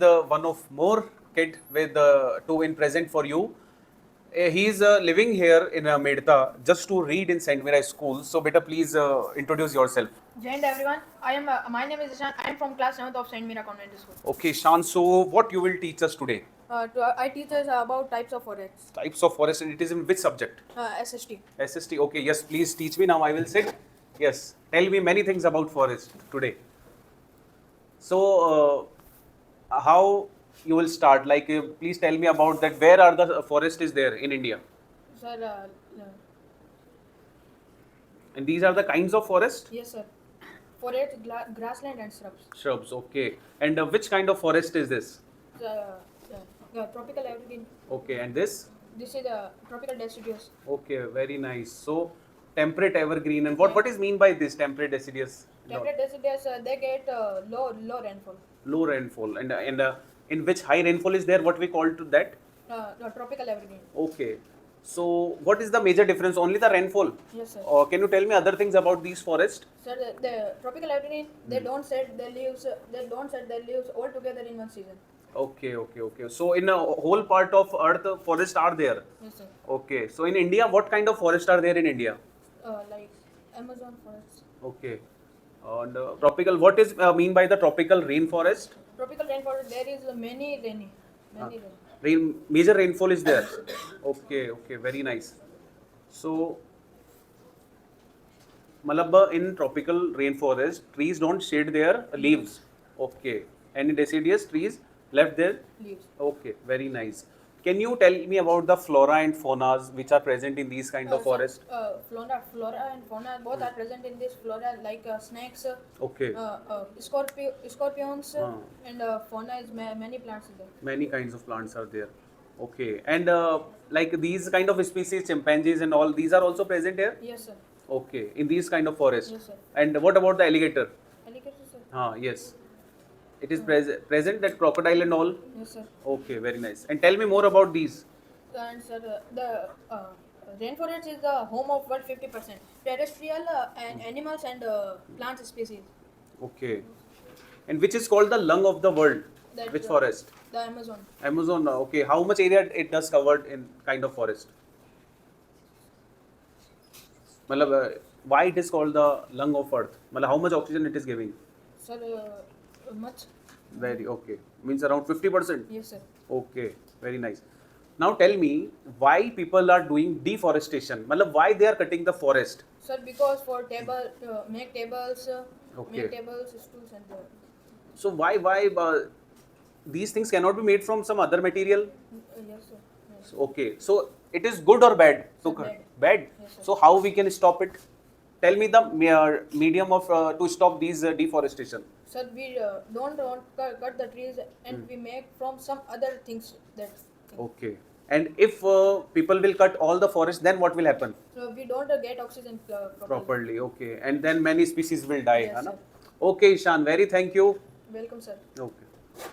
the one of more kid with two in present for you. He's living here in Meera just to read in Saint Meera school. So, beta, please introduce yourself. Joined everyone. My name is Ishan. I am from class 7th of Saint Meera Convent School. Okay, Shan. So, what you will teach us today? I teach us about types of forests. Types of forest, and it is in which subject? SST. SST. Okay, yes. Please teach me now. I will sit. Yes. Tell me many things about forest today. So, how you will start? Like, please tell me about that. Where are the forest is there in India? Sir, And these are the kinds of forest? yes, sir. Forest, grassland, and shrubs. Shrubs. Okay. And which kind of forest is this? Tropical evergreen. Okay. And this? This is tropical deciduous. Okay. Very nice. So, temperate evergreen. And what is mean by this temperate deciduous? Temperate deciduous, they get low rainfall. Low rainfall. And in which high rainfall is there? What we call to that? Tropical evergreen. Okay. So, what is the major difference? Only the rainfall? Yes, sir. Can you tell me other things about these forests? Sir, the tropical evergreen, they don't set their leaves. They don't set their leaves all together in one season. Okay. So, in a whole part of earth, forests are there? Yes, sir. Okay. So, in India, what kind of forests are there in India? Like Amazon forests. Okay. And tropical, what is mean by the tropical rainforest? Tropical rainforest, there is many rain. Major rainfall is there. Okay, very nice. So, malab in tropical rainforest, trees don't shed their leaves. Okay. And in deciduous trees left their Leaves. Okay, very nice. Can you tell me about the flora and faunas which are present in these kind of forest? Flora and fauna both are present in this flora, like snakes, Okay. scorpions, and fauna is many plants in there. Many kinds of plants are there. Okay. And like these kind of species, chimpanzees and all, these are also present here? Yes, sir. Okay. In these kind of forest? Yes, sir. And what about the alligator? Alligators, sir. Yes. It is present, that crocodile and all? Yes, sir. Okay, very nice. And tell me more about these. And sir, the rainforest is the home of what 50% terrestrial and animals and plant species. Okay. And which is called the lung of the world? That, Which forest? The Amazon. Amazon. Okay. How much area it does covered in kind of forest? Malab, why it is called the lung of earth? Malab, how much oxygen it is giving? Sir, much. Very okay. Means around 50%? Yes, sir. Okay, very nice. Now tell me why people are doing deforestation. Malab, why they are cutting the forest? Sir, because for make tables, Okay. make tables, stools, and So why these things cannot be made from some other material? yes, sir. Yes. Okay, so it is good or bad to Sir, cut? bad. Bad. Yes, sir. So how we can stop it? Tell me the medium of to stop these deforestation. Sir, we don't want cut the trees and we make from some other things that. Okay. And if people will cut all the forest, then what will happen? So we don't get oxygen Properly. Okay. And then many species will die. Yes, है ना? sir. Okay, Ishan. Very thank you. Welcome, sir. Okay.